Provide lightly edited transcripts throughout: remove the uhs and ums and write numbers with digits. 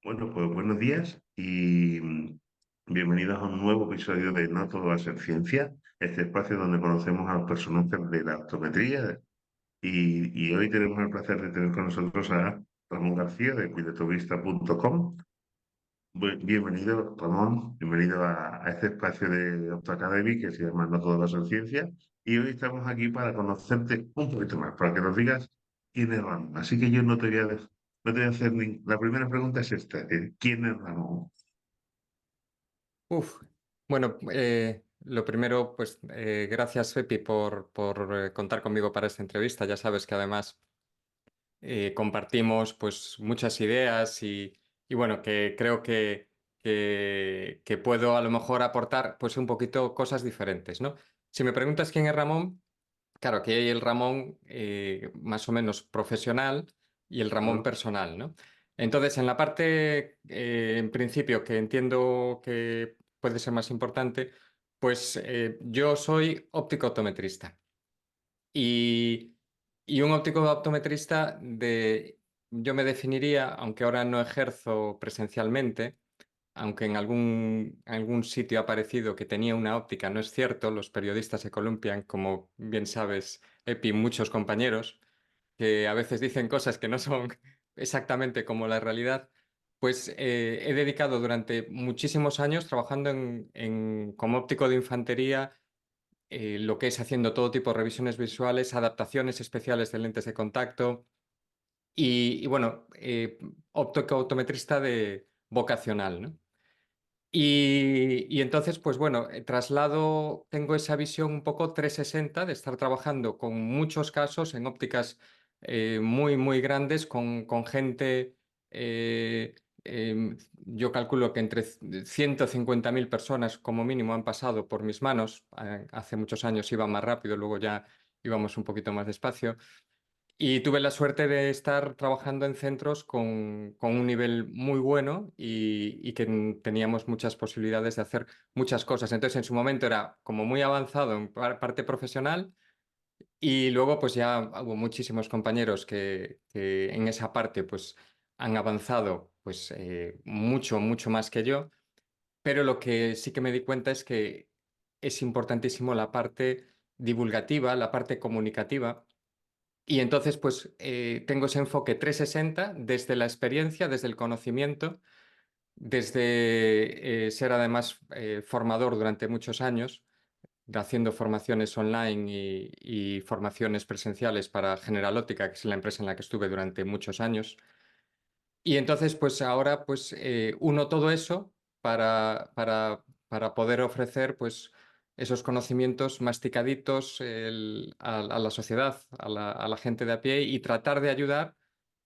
Bueno, pues buenos días y bienvenidos a un nuevo episodio de No Todo va a ser ciencia, este espacio donde conocemos a los personajes de la optometría y hoy tenemos el placer de tener con nosotros a Ramón García de cuidatovista.com. Bienvenido, Ramón, bienvenido a este espacio de Opto Academy que se llama No Todo va a ser ciencia y hoy estamos aquí para conocerte un poquito más, para que nos digas quién es Ramón. Así que yo no te voy a, no te voy a hacer ni... La primera pregunta es esta, ¿quién es Ramón? Uf, bueno, lo primero, pues gracias, Epi, por contar conmigo para esta entrevista. Ya sabes que además compartimos pues muchas ideas y bueno, que creo que puedo a lo mejor aportar pues un poquito cosas diferentes, ¿no? Si me preguntas quién es Ramón, claro, que hay el Ramón más o menos profesional y el Ramón Ajá. personal, ¿no? Entonces, en la parte, en principio, que entiendo que puede ser más importante, pues yo soy óptico optometrista. Y, y un óptico optometrista yo me definiría, aunque ahora no ejerzo presencialmente, aunque en algún sitio ha aparecido que tenía una óptica, no es cierto, los periodistas se columpian, como bien sabes, Epi, muchos compañeros, que a veces dicen cosas que no son exactamente como la realidad, pues he dedicado durante muchísimos años trabajando como óptico de infantería, lo que es haciendo todo tipo de revisiones visuales, adaptaciones especiales de lentes de contacto y bueno, óptico optometrista de vocacional, ¿no? Y entonces, pues bueno, tengo esa visión un poco 360 de estar trabajando con muchos casos en ópticas muy, muy grandes, con gente, yo calculo que entre 150.000 personas como mínimo han pasado por mis manos. Hace muchos años iba más rápido, luego ya íbamos un poquito más despacio. Y tuve la suerte de estar trabajando en centros con un nivel muy bueno y que teníamos muchas posibilidades de hacer muchas cosas. Entonces, en su momento era como muy avanzado en parte profesional y luego pues ya hubo muchísimos compañeros que en esa parte pues han avanzado pues mucho, mucho más que yo. Pero lo que sí que me di cuenta es que es importantísimo la parte divulgativa, la parte comunicativa y entonces, pues tengo ese enfoque 360 desde la experiencia, desde el conocimiento, desde ser además formador durante muchos años, haciendo formaciones online y formaciones presenciales para General Óptica, que es la empresa en la que estuve durante muchos años. Y entonces, pues ahora, pues uno todo eso para poder ofrecer, pues esos conocimientos masticaditos a la sociedad, a la gente de a pie y tratar de ayudar,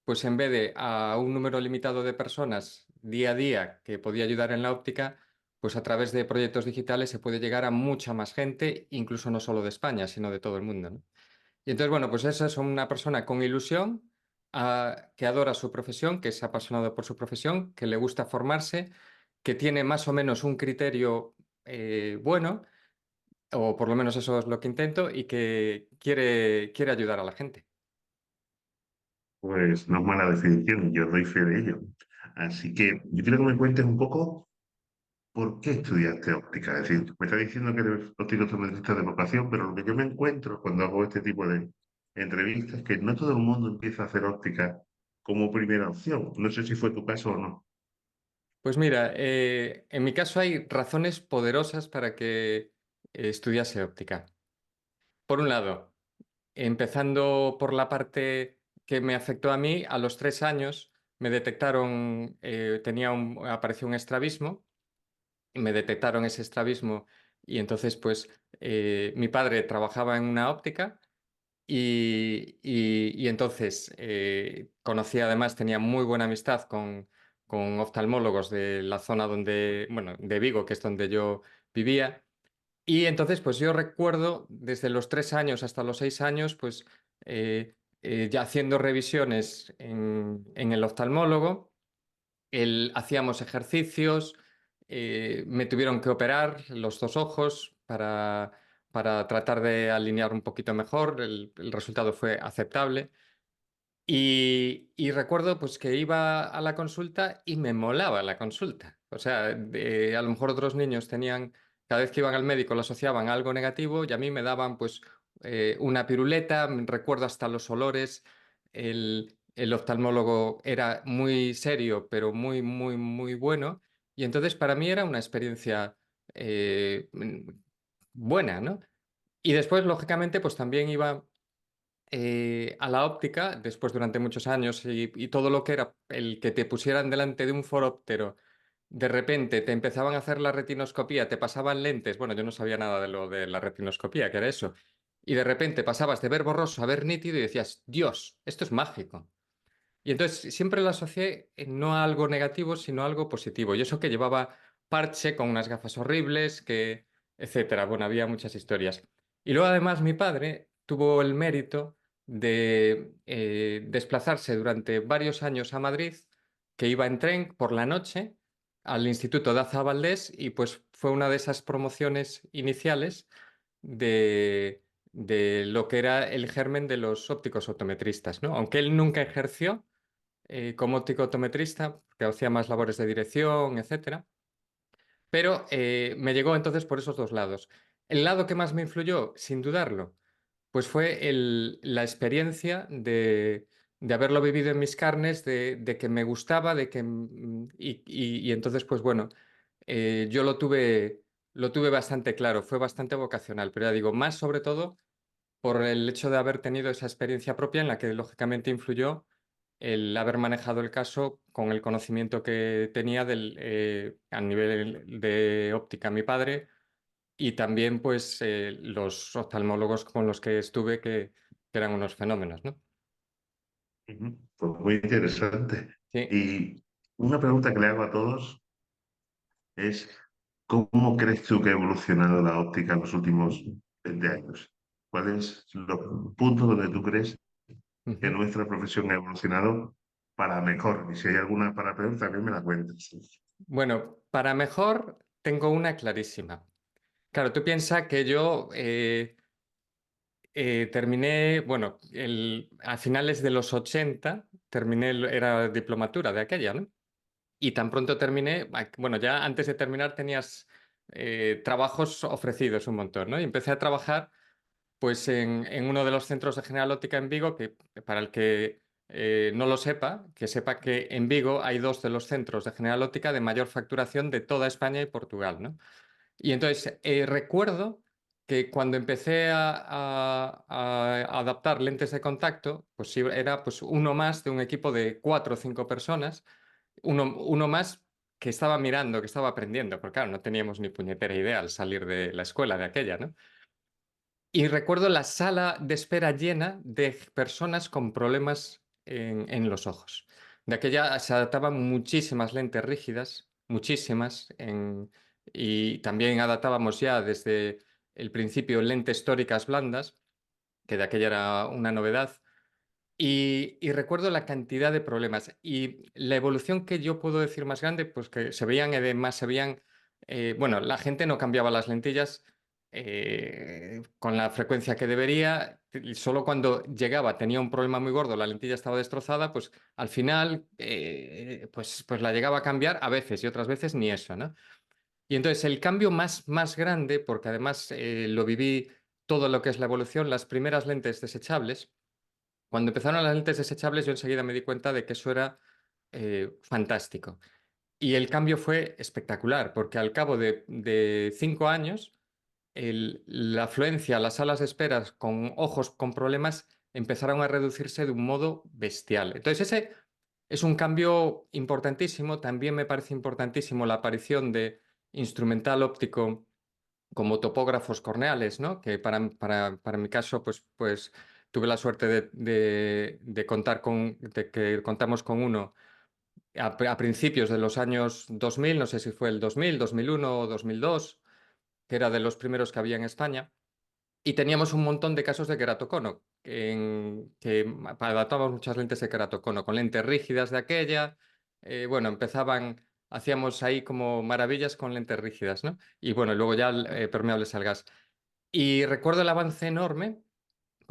pues en vez de a un número limitado de personas día a día que podía ayudar en la óptica, pues a través de proyectos digitales se puede llegar a mucha más gente, incluso no solo de España, sino de todo el mundo, ¿no? Y entonces, bueno, pues esa es una persona con ilusión, que adora su profesión, que es apasionado por su profesión, que le gusta formarse, que tiene más o menos un criterio bueno, o por lo menos eso es lo que intento, y que quiere ayudar a la gente. Pues no es mala definición, yo doy fe de ello. Así que yo quiero que me cuentes un poco por qué estudiaste óptica. Es decir, me estás diciendo que eres óptico optometrista de vocación, pero lo que yo me encuentro cuando hago este tipo de entrevistas es que no todo el mundo empieza a hacer óptica como primera opción. No sé si fue tu caso o no. Pues mira, en mi caso hay razones poderosas para que estudiase óptica. Por un lado, empezando por la parte que me afectó a mí, a los 3 años me detectaron, apareció un estrabismo, y me detectaron ese estrabismo y entonces pues mi padre trabajaba en una óptica y entonces conocí además, tenía muy buena amistad con oftalmólogos de la zona bueno, de Vigo, que es donde yo vivía. Y entonces, pues yo recuerdo desde los 3 años hasta los 6 años, pues ya haciendo revisiones en el oftalmólogo, hacíamos ejercicios, me tuvieron que operar los dos ojos para tratar de alinear un poquito mejor, el resultado fue aceptable. Y recuerdo pues que iba a la consulta y me molaba la consulta. O sea, a lo mejor otros niños tenían, cada vez que iban al médico lo asociaban a algo negativo y a mí me daban pues una piruleta, recuerdo hasta los olores. El oftalmólogo era muy serio, pero muy, muy, muy bueno. Y entonces para mí era una experiencia buena, ¿no? Y después, lógicamente, pues también iba a la óptica, después durante muchos años, y todo lo que era el que te pusieran delante de un foróptero, de repente te empezaban a hacer la retinoscopía, te pasaban lentes, bueno, yo no sabía nada de lo de la retinoscopía, que era eso, y de repente pasabas de ver borroso a ver nítido y decías, Dios, esto es mágico. Y entonces siempre lo asocié no a algo negativo, sino a algo positivo. Y eso que llevaba parche con unas gafas horribles, que, etcétera. Bueno, había muchas historias. Y luego además mi padre tuvo el mérito de desplazarse durante varios años a Madrid, que iba en tren por la noche al Instituto Daza Valdés y pues fue una de esas promociones iniciales de lo que era el germen de los ópticos optometristas, ¿no? Aunque él nunca ejerció como óptico optometrista, que hacía más labores de dirección, etcétera. Pero me llegó entonces por esos dos lados. El lado que más me influyó, sin dudarlo, pues fue la experiencia de haberlo vivido en mis carnes, de que me gustaba, de que y entonces, pues bueno, yo lo tuve bastante claro, fue bastante vocacional, pero ya digo, más sobre todo por el hecho de haber tenido esa experiencia propia en la que lógicamente influyó el haber manejado el caso con el conocimiento que tenía a nivel de óptica mi padre y también pues los oftalmólogos con los que estuve que eran unos fenómenos, ¿no? Ujú. Pues muy interesante. Sí. Y una pregunta que le hago a todos es, ¿cómo crees tú que ha evolucionado la óptica en los últimos 20 años? ¿Cuáles son los puntos donde tú crees que Ujú. nuestra profesión ha evolucionado para mejor? Y si hay alguna para peor, también me la cuentas. Bueno, para mejor tengo una clarísima. Claro, tú piensas que yo terminé, bueno, a finales de los 80 terminé, era diplomatura de aquella, ¿no? Y tan pronto terminé, bueno, ya antes de terminar tenías trabajos ofrecidos un montón, ¿no? Y empecé a trabajar pues en uno de los centros de General Óptica en Vigo, que para el que no lo sepa, que sepa que en Vigo hay dos de los centros de General Óptica de mayor facturación de toda España y Portugal, ¿no? Y entonces recuerdo que cuando empecé a adaptar lentes de contacto, pues sí, era pues uno más de un equipo de cuatro o cinco personas, uno más que estaba mirando, que estaba aprendiendo, porque claro, no teníamos ni puñetera idea al salir de la escuela de aquella, ¿no? Y recuerdo la sala de espera llena de personas con problemas en los ojos. De aquella se adaptaban muchísimas lentes rígidas, muchísimas, y también adaptábamos ya desde el principio lentes tóricas blandas, que de aquella era una novedad. Y recuerdo la cantidad de problemas y la evolución que yo puedo decir más grande, pues que se veían edemas, se veían, bueno, la gente no cambiaba las lentillas con la frecuencia que debería, y solo cuando llegaba tenía un problema muy gordo, la lentilla estaba destrozada, pues al final, pues la llegaba a cambiar a veces y otras veces ni eso, ¿no? Y entonces el cambio más grande, porque además lo viví todo lo que es la evolución, las primeras lentes desechables. Cuando empezaron las lentes desechables, yo enseguida me di cuenta de que eso era fantástico. Y el cambio fue espectacular, porque al cabo de 5 años, la afluencia a las salas de esperas con ojos con problemas empezaron a reducirse de un modo bestial. Entonces, ese es un cambio importantísimo. También me parece importantísimo la aparición de instrumental óptico como topógrafos corneales, ¿no? Que para mi caso, pues tuve la suerte de contar de que contamos con uno a principios de los años 2000, no sé si fue el 2000, 2001 o 2002, que era de los primeros que había en España. Y teníamos un montón de casos de queratocono, que adaptábamos muchas lentes de queratocono, con lentes rígidas de aquella. Bueno, hacíamos ahí como maravillas con lentes rígidas, ¿no? Y bueno, luego ya permeables al gas. Y recuerdo el avance enorme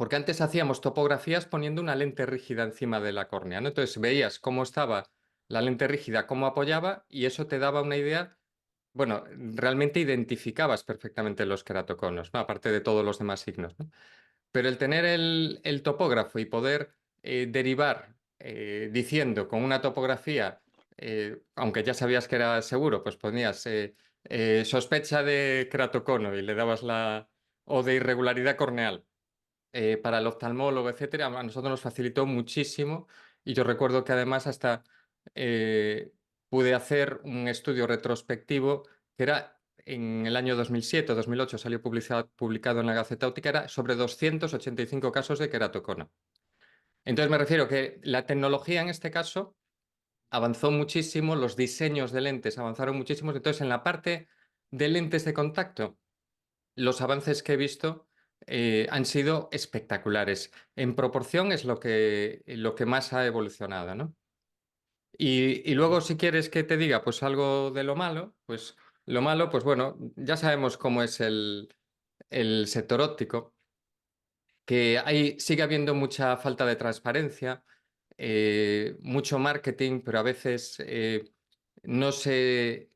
porque antes hacíamos topografías poniendo una lente rígida encima de la córnea, ¿no? Entonces veías cómo estaba la lente rígida, cómo apoyaba, y eso te daba una idea. Bueno, realmente identificabas perfectamente los queratoconos, ¿no? Aparte de todos los demás signos, ¿no? Pero el tener el topógrafo y poder derivar diciendo con una topografía, aunque ya sabías que era seguro, pues ponías sospecha de queratocono y le dabas o de irregularidad corneal para el oftalmólogo, etcétera, a nosotros nos facilitó muchísimo. Y yo recuerdo que además hasta eh, pude hacer un estudio retrospectivo que era en el año 2007 o 2008, salió publicado en la Gaceta Óptica, era sobre 285 casos de queratocono. Entonces me refiero que la tecnología en este caso avanzó muchísimo, los diseños de lentes avanzaron muchísimo. Entonces, en la parte de lentes de contacto, los avances que he visto han sido espectaculares. En proporción es lo que más ha evolucionado, ¿no? Y luego, si quieres que te diga pues algo de lo malo, pues bueno, ya sabemos cómo es el sector óptico, que sigue habiendo mucha falta de transparencia, mucho marketing, pero a veces no se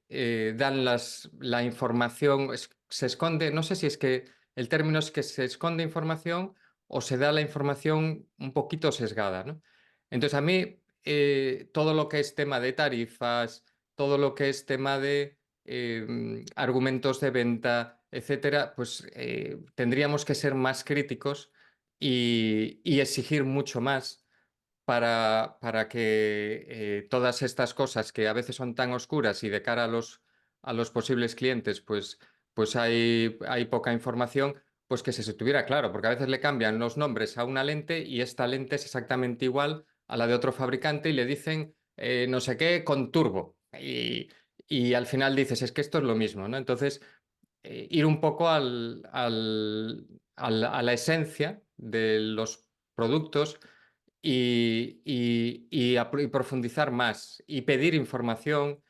dan la información, se esconde, no sé si es que el término es que se esconde información o se da la información un poquito sesgada, ¿no? Entonces, a mí todo lo que es tema de tarifas, todo lo que es tema de argumentos de venta, etcétera, pues tendríamos que ser más críticos y exigir mucho más para que todas estas cosas que a veces son tan oscuras y de cara a los posibles clientes, pues hay poca información, pues que se tuviera claro, porque a veces le cambian los nombres a una lente y esta lente es exactamente igual a la de otro fabricante y le dicen no sé qué con turbo. Y al final dices, es que esto es lo mismo, ¿no? Entonces, ir un poco a la esencia de los productos y profundizar más y pedir información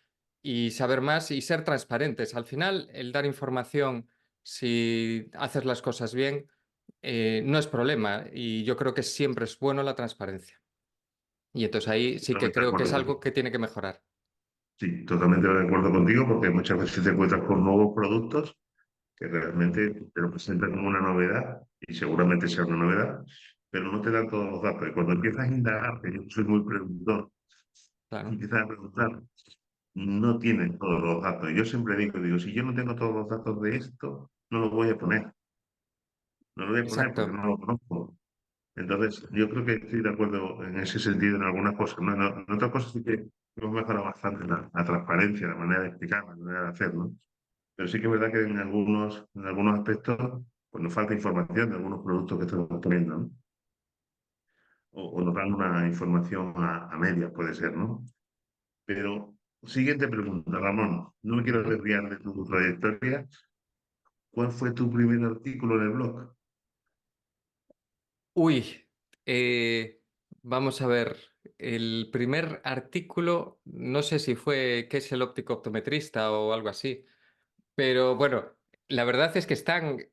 y saber más y ser transparentes. Al final, el dar información, si haces las cosas bien, no es problema y yo creo que siempre es bueno la transparencia. Y entonces ahí sí que Totalmente de creo que acuerdo es contigo. algo que tiene que mejorar. Sí, totalmente de acuerdo contigo porque muchas veces te encuentras con nuevos productos que realmente te lo presentan como una novedad y seguramente sea una novedad, pero no te dan todos los datos. Y cuando empiezas a indagar, que yo soy muy preguntor, Claro, empiezas a preguntar, no tienen todos los datos. Yo siempre digo, si yo no tengo todos los datos de esto, no lo voy a poner. No lo voy a poner porque exacto. no lo conozco. Entonces, yo creo que estoy de acuerdo en ese sentido en algunas cosas. En otras cosas sí que hemos mejorado bastante la transparencia, la manera de explicar, la manera de hacer, ¿no? Pero sí que es verdad que en algunos aspectos pues nos falta información de algunos productos que estamos poniendo, ¿no? O nos dan una información a medias, puede ser, ¿no? Pero, siguiente pregunta, Ramón. No me quiero Ujú. desviar de tu trayectoria. ¿Cuál fue tu primer artículo en el blog? Uy, eh, vamos a ver. El primer artículo, no sé si fue ¿qué es el óptico optometrista o algo así? Pero bueno, la verdad es que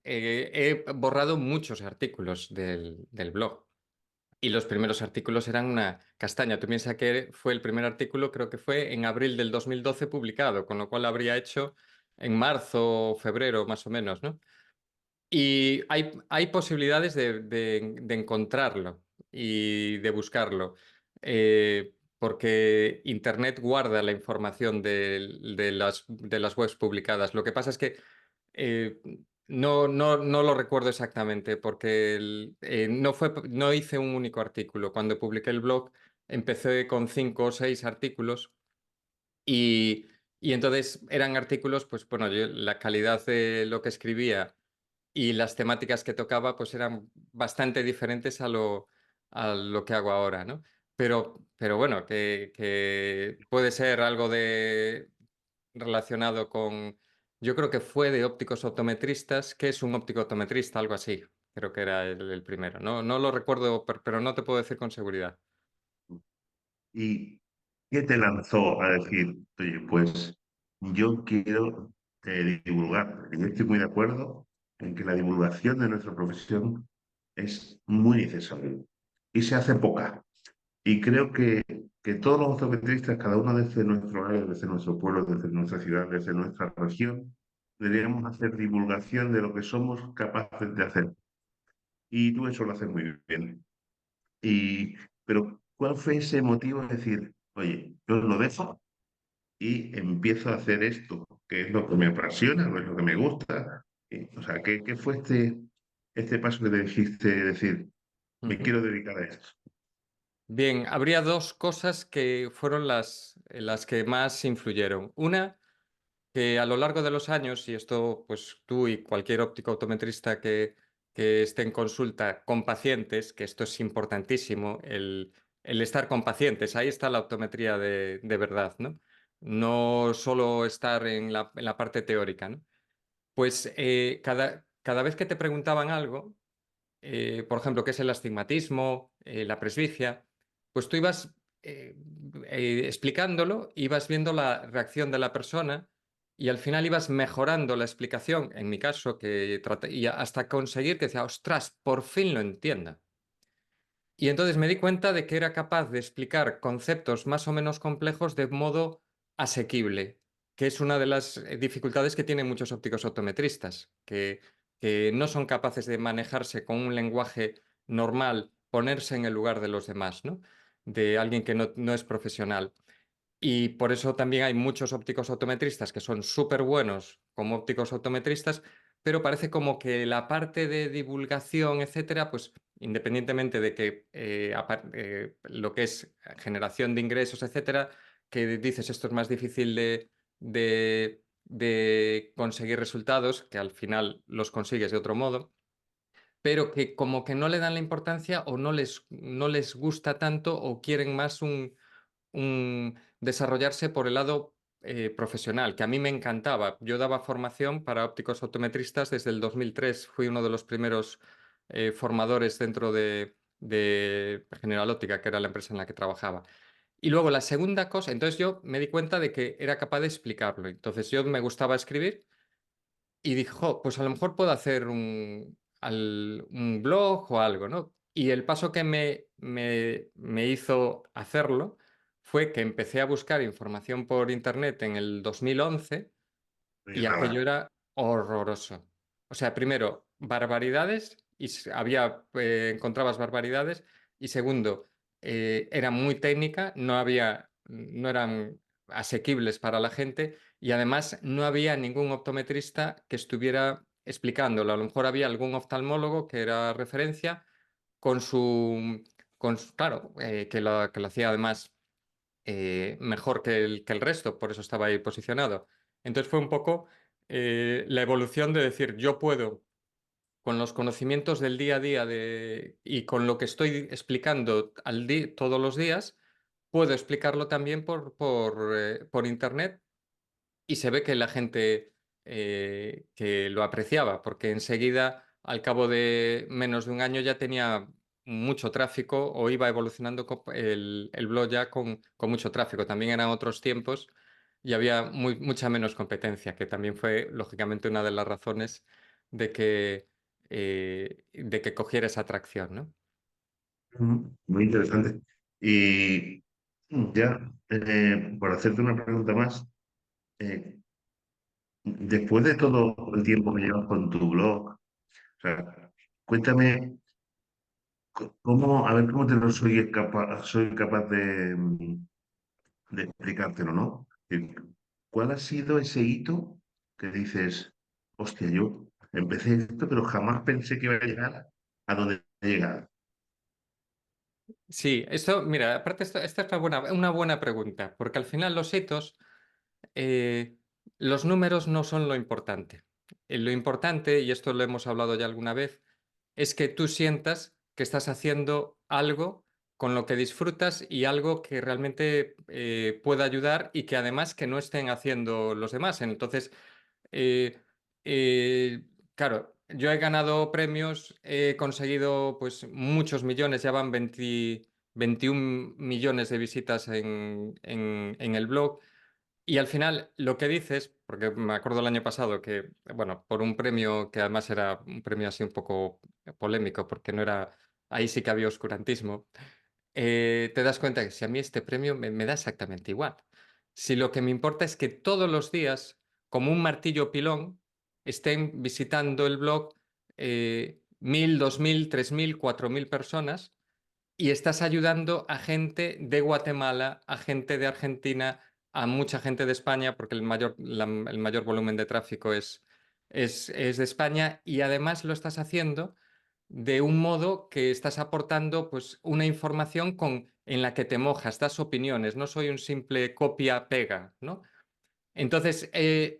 he borrado muchos artículos del blog. Y los primeros artículos eran una castaña. Tú piensas que fue el primer artículo, creo que fue en abril del 2012 publicado, con lo cual habría hecho en marzo o febrero más o menos, ¿no? Y hay posibilidades de encontrarlo y de buscarlo, porque Internet guarda la información de las webs publicadas. Lo que pasa es que eh, no lo recuerdo exactamente, porque no hice un único artículo. Cuando publiqué el blog, empecé con 5 o 6 artículos y entonces eran artículos, pues bueno, la calidad de lo que escribía y las temáticas que tocaba pues eran bastante diferentes a lo que hago ahora, ¿no? Pero bueno, que puede ser algo relacionado con, yo creo que fue de ópticos optometristas, que es un óptico optometrista, algo así, creo que era el primero, no lo recuerdo, pero no te puedo decir con seguridad. ¿Y qué te lanzó a decir, oye, pues yo quiero divulgar? Porque yo estoy muy de acuerdo en que la divulgación de nuestra profesión es muy necesario y se hace poca. Y creo que todos los optometristas, cada uno desde nuestro área, desde nuestro pueblo, desde nuestra ciudad, desde nuestra región, deberíamos hacer divulgación de lo que somos capaces de hacer. Y tú eso lo haces muy bien. Pero, ¿cuál fue ese motivo de decir, oye, yo lo dejo y empiezo a hacer esto, que es lo que me apasiona, no es lo que me gusta? O sea, ¿qué fue este paso que te dijiste, decir, me Ujú. quiero dedicar a esto? Bien, habría dos cosas que fueron las que más influyeron. Una, que a lo largo de los años, y esto pues tú y cualquier óptico optometrista que esté en consulta con pacientes, que esto es importantísimo, el estar con pacientes, ahí está la optometría de verdad, ¿no? No solo estar en la parte teórica, ¿no? Pues cada vez que te preguntaban algo, por ejemplo, qué es el astigmatismo, la presbicia, pues tú ibas eh, explicándolo, ibas viendo la reacción de la persona y al final ibas mejorando la explicación, en mi caso, y hasta conseguir que decía, ostras, por fin lo entienda. Y entonces me di cuenta de que era capaz de explicar conceptos más o menos complejos de modo asequible, que es una de las dificultades que tienen muchos ópticos optometristas, que no son capaces de manejarse con un lenguaje normal, ponerse en el lugar de los demás, ¿no? De alguien que no es profesional. Y por eso también hay muchos ópticos optometristas que son súper buenos como ópticos optometristas, pero parece como que la parte de divulgación, etcétera, pues independientemente de que lo que es generación de ingresos, etcétera, que dices esto es más difícil de conseguir resultados, que al final los consigues de otro modo, pero que como que no le dan la importancia o no les gusta tanto o quieren más desarrollarse por el lado profesional, que a mí me encantaba. Yo daba formación para ópticos optometristas desde el 2003. Fui uno de los primeros formadores dentro de General Óptica, que era la empresa en la que trabajaba. Y luego la segunda cosa, entonces yo me di cuenta de que era capaz de explicarlo. Entonces yo me gustaba escribir y dije, "Jo, pues a lo mejor puedo hacer un blog o algo, ¿no?" Y el paso que me hizo hacerlo fue que empecé a buscar información por internet en el 2011 Oye, y aquello nada. era horroroso. O sea, primero, barbaridades, y encontrabas barbaridades, y segundo, era muy técnica, no eran asequibles para la gente, y además no había ningún optometrista que estuviera explicándolo. A lo mejor había algún oftalmólogo que era referencia claro, que lo hacía además mejor que el resto, por eso estaba ahí posicionado. Entonces fue un poco la evolución de decir, yo puedo, con los conocimientos del día a día y con lo que estoy explicando todos los días, puedo explicarlo también por internet y se ve que la gente que lo apreciaba, porque enseguida, al cabo de menos de un año, ya tenía mucho tráfico o iba evolucionando el blog ya con mucho tráfico. También eran otros tiempos y había mucha menos competencia, que también fue, lógicamente, una de las razones de que cogiera esa atracción, ¿no? Muy interesante. Y ya, por hacerte una pregunta más, eh, después de todo el tiempo que llevas con tu blog, o sea, cuéntame a ver cómo te lo soy capaz de explicártelo, ¿no? ¿Cuál ha sido ese hito que dices, hostia, yo empecé esto, pero jamás pensé que iba a llegar a donde he llegado? Sí, esto, mira, aparte esta es una buena pregunta, porque al final los hitos eh, los números no son lo importante. Lo importante, y esto lo hemos hablado ya alguna vez, es que tú sientas que estás haciendo algo con lo que disfrutas y algo que realmente pueda ayudar y que además que no estén haciendo los demás. Entonces, eh, eh, claro, yo he ganado premios, he conseguido pues muchos millones, ya van 21 millones de visitas en el blog Y al final, lo que dices, porque me acuerdo el año pasado que, bueno, por un premio que además era un premio así un poco polémico, porque no era, ahí sí que había oscurantismo, te das cuenta que si a mí este premio me da exactamente igual. Si lo que me importa es que todos los días, como un martillo pilón, estén visitando el blog 1.000, 2.000, 3.000, 4.000 personas y estás ayudando a gente de Guatemala, a gente de Argentina, a mucha gente de España, porque el mayor volumen de tráfico es de España, y además lo estás haciendo de un modo que estás aportando pues, una información en la que te mojas, das opiniones, no soy un simple copia-pega, ¿no? Entonces,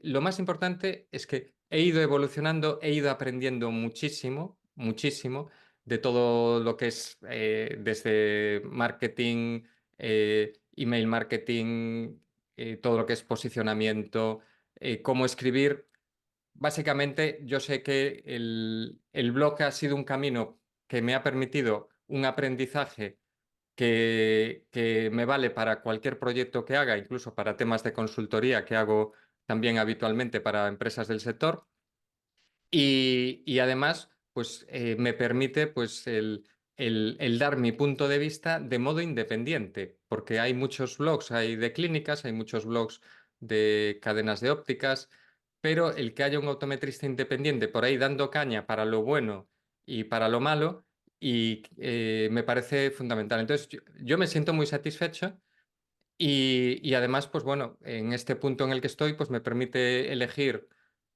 lo más importante es que he ido evolucionando, he ido aprendiendo muchísimo, muchísimo de todo lo que es desde marketing, email marketing, todo lo que es posicionamiento, cómo escribir. Básicamente, yo sé que el blog ha sido un camino que me ha permitido un aprendizaje que me vale para cualquier proyecto que haga, incluso para temas de consultoría que hago también habitualmente para empresas del sector. Y además, pues me permite pues, el dar mi punto de vista de modo independiente, porque hay muchos blogs, hay de clínicas, hay muchos blogs de cadenas de ópticas, pero el que haya un optometrista independiente por ahí dando caña para lo bueno y para lo malo, y me parece fundamental. Entonces, yo me siento muy satisfecho y además, pues bueno, en este punto en el que estoy, pues me permite elegir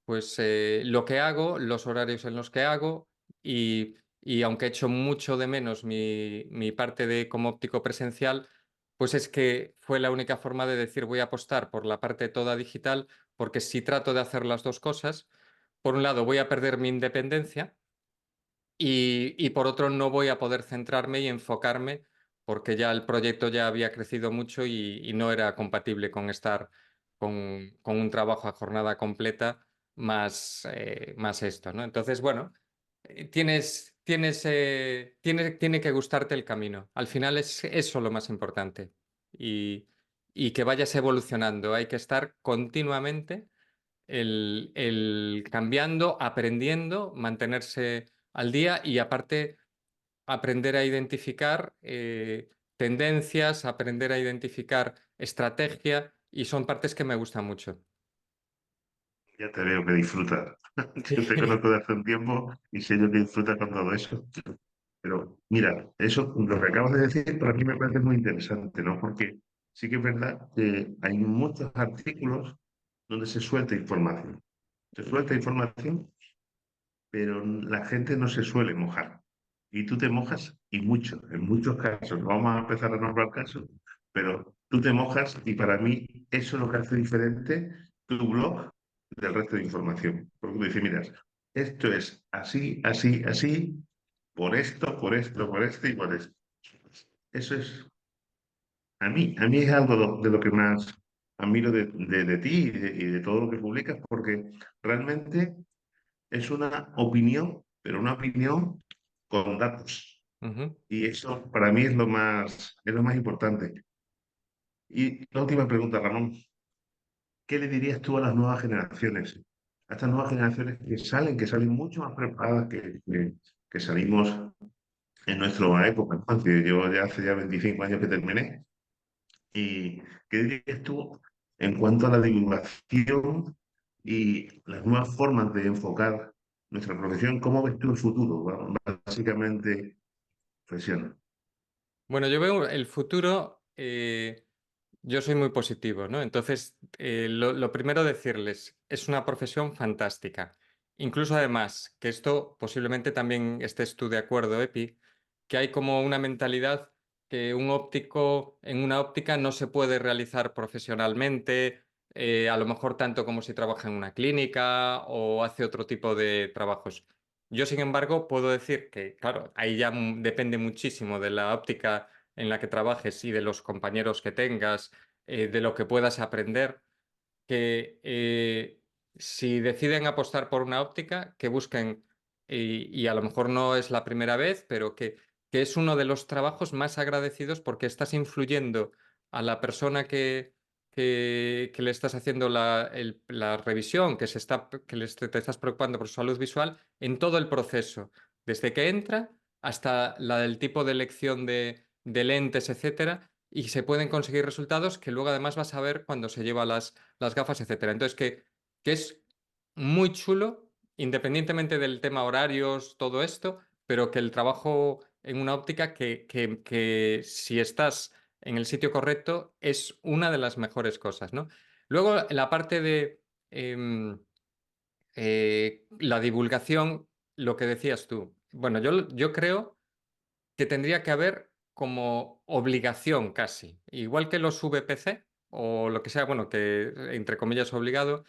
pues lo que hago, los horarios en los que hago y aunque echo mucho de menos mi parte de como óptico presencial, pues es que fue la única forma de decir voy a apostar por la parte toda digital, porque si trato de hacer las dos cosas, por un lado voy a perder mi independencia y por otro no voy a poder centrarme y enfocarme porque ya el proyecto ya había crecido mucho y no era compatible con estar con un trabajo a jornada completa más esto, ¿no? Entonces, bueno, tiene que gustarte el camino. Al final es eso lo más importante y que vayas evolucionando. Hay que estar continuamente el cambiando, aprendiendo, mantenerse al día y aparte aprender a identificar tendencias, aprender a identificar estrategia y son partes que me gustan mucho. Ya te veo que disfrutas. Sí. Yo te conozco de hace un tiempo y sé yo que disfrutas con todo eso. Pero mira, eso, lo que acabas de decir, para mí me parece muy interesante, ¿no? Porque sí que es verdad que hay muchos artículos donde se suelta información. Se suelta información, pero la gente no se suele mojar. Y tú te mojas y mucho, en muchos casos. No vamos a empezar a nombrar casos, pero tú te mojas y para mí eso es lo que hace diferente tu blog del resto de información. Porque tú dices, mira, esto es así, así, así, por esto, por esto, por esto y por esto. Eso es, a mí es algo de lo que más admiro de ti y de todo lo que publicas, porque realmente es una opinión, pero una opinión con datos. Ujú. Y eso para mí es lo más importante. Y la última pregunta, Ramón, ¿qué le dirías tú a las nuevas generaciones? A estas nuevas generaciones que salen mucho más preparadas que salimos en nuestra época, ¿no? Que yo ya hace ya 25 años que terminé. ¿Y qué dirías tú en cuanto a la divulgación y las nuevas formas de enfocar nuestra profesión? ¿Cómo ves tú el futuro? Bueno, básicamente, profesión. Bueno, yo veo el futuro, yo soy muy positivo, ¿no? Entonces, lo primero decirles, es una profesión fantástica. Incluso además, que esto posiblemente también estés tú de acuerdo, Epi, que hay como una mentalidad que un óptico en una óptica no se puede realizar profesionalmente, a lo mejor tanto como si trabaja en una clínica o hace otro tipo de trabajos. Yo, sin embargo, puedo decir que, claro, ahí ya depende muchísimo de la óptica en la que trabajes y de los compañeros que tengas, de lo que puedas aprender, que si deciden apostar por una óptica, que busquen, y a lo mejor no es la primera vez, pero que es uno de los trabajos más agradecidos porque estás influyendo a la persona que le estás haciendo la revisión, te estás preocupando por su salud visual en todo el proceso, desde que entra hasta la del tipo de elección de lentes, etcétera, y se pueden conseguir resultados que luego además vas a ver cuando se lleva las gafas, etcétera. Entonces, que es muy chulo, independientemente del tema horarios, todo esto, pero que el trabajo en una óptica que si estás en el sitio correcto es una de las mejores cosas, ¿no? Luego, la parte de em, la divulgación, lo que decías tú. Bueno, yo creo que tendría que haber como obligación casi, igual que los VPC o lo que sea, bueno, que entre comillas obligado,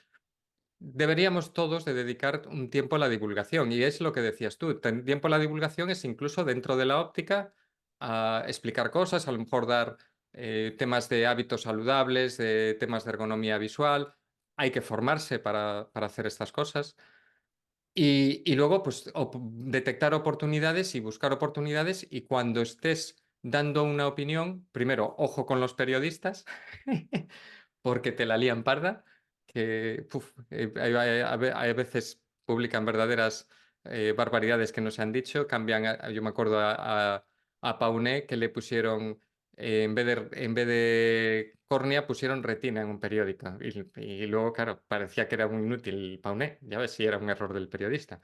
deberíamos todos de dedicar un tiempo a la divulgación. Y es lo que decías tú, tiempo a la divulgación es incluso dentro de la óptica a explicar cosas, a lo mejor dar temas de hábitos saludables, de temas de ergonomía visual. Hay que formarse para hacer estas cosas. Y luego, pues, detectar oportunidades y buscar oportunidades. Y cuando estés dando una opinión, primero, ojo con los periodistas, porque te la lían parda, que hay veces publican verdaderas barbaridades que no se han dicho. Cambian, yo me acuerdo a Pauné que le pusieron, en vez de córnea, pusieron retina en un periódico. Y luego, claro, parecía que era muy inútil Pauné. Ya ves si era un error del periodista.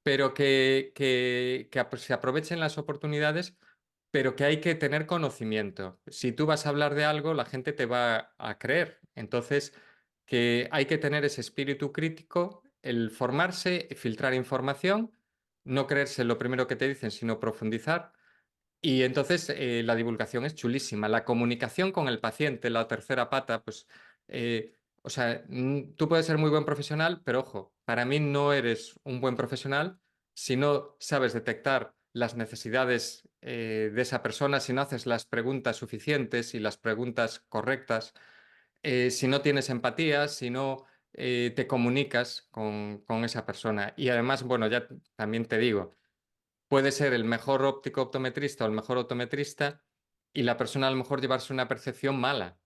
Pero que se aprovechen las oportunidades, pero que hay que tener conocimiento. Si tú vas a hablar de algo, la gente te va a creer. Entonces, que hay que tener ese espíritu crítico, el formarse, filtrar información, no creerse lo primero que te dicen, sino profundizar. Y entonces la divulgación es chulísima. La comunicación con el paciente, la tercera pata, pues, o sea, tú puedes ser muy buen profesional, pero ojo, para mí no eres un buen profesional si no sabes detectar las necesidades de esa persona, si no haces las preguntas suficientes y las preguntas correctas, si no tienes empatía, si no te comunicas con esa persona. Y además, bueno, ya también te digo, puede ser el mejor óptico optometrista o el mejor optometrista y la persona a lo mejor llevarse una percepción mala.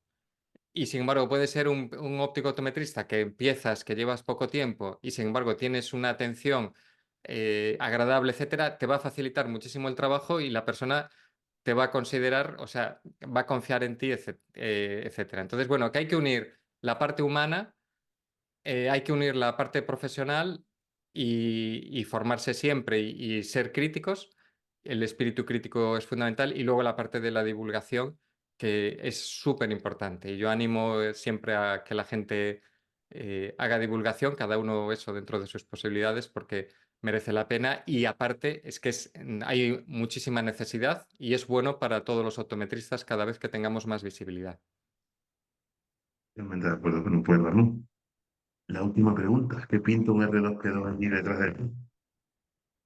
Y sin embargo, puede ser un óptico optometrista que empiezas, que llevas poco tiempo y sin embargo tienes una atención agradable, etcétera, te va a facilitar muchísimo el trabajo y la persona te va a considerar, o sea, va a confiar en ti, etcétera. Entonces, bueno, que hay que unir la parte humana, hay que unir la parte profesional y formarse siempre y ser críticos. El espíritu crítico es fundamental y luego la parte de la divulgación, que es súper importante. Y yo animo siempre a que la gente haga divulgación, cada uno eso dentro de sus posibilidades, porque merece la pena y aparte es que hay muchísima necesidad y es bueno para todos los optometristas cada vez que tengamos más visibilidad. Totalmente de acuerdo con un pueblo, ¿no? La última pregunta, ¿qué pinta un R2P2 allí detrás de ti?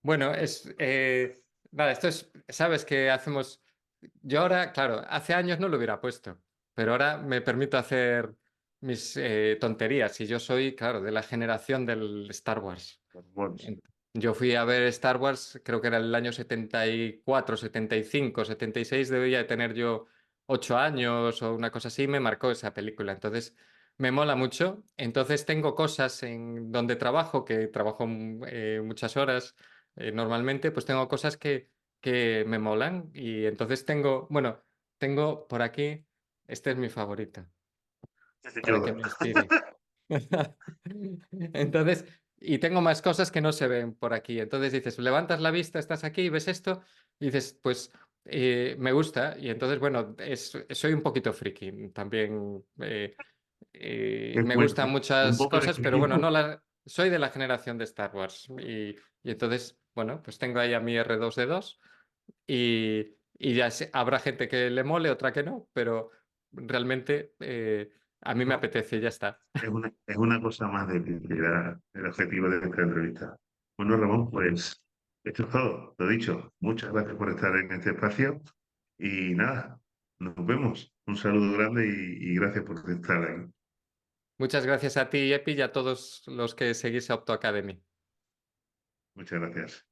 Bueno, nada, esto es, sabes que hacemos, yo ahora, claro, hace años no lo hubiera puesto, pero ahora me permito hacer mis tonterías y yo soy, claro, de la generación del Star Wars. Bueno, En- Yo fui a ver Star Wars, creo que era el año 74, 75, 76, debía de tener yo 8 años o una cosa así, me marcó esa película. Entonces, me mola mucho. Entonces, tengo cosas en donde trabajo, que trabajo muchas horas normalmente, pues tengo cosas que me molan. Y entonces bueno, tengo por aquí, este es mi favorito, ese para que Yoda. me inspire. Entonces, y tengo más cosas que no se ven por aquí. Entonces dices, levantas la vista, estás aquí, ves esto, y dices, pues me gusta. Y entonces, bueno, soy un poquito friki. También Qué me gustan fuerte. Un muchas poco de cosas, pero bueno, friquismo. soy de la generación de Star Wars. Y entonces, bueno, pues tengo ahí a mi R2D2 y ya habrá gente que le mole, otra que no, pero realmente a mí me No, apetece y ya está. es una cosa más de que era el objetivo de esta entrevista. Bueno, Ramón, pues esto es todo. Lo dicho, muchas gracias por estar en este espacio y nada, nos vemos. Un saludo grande y gracias por estar ahí. Muchas gracias a ti, Epi, y a todos los que seguís a Opto Academy. Muchas gracias.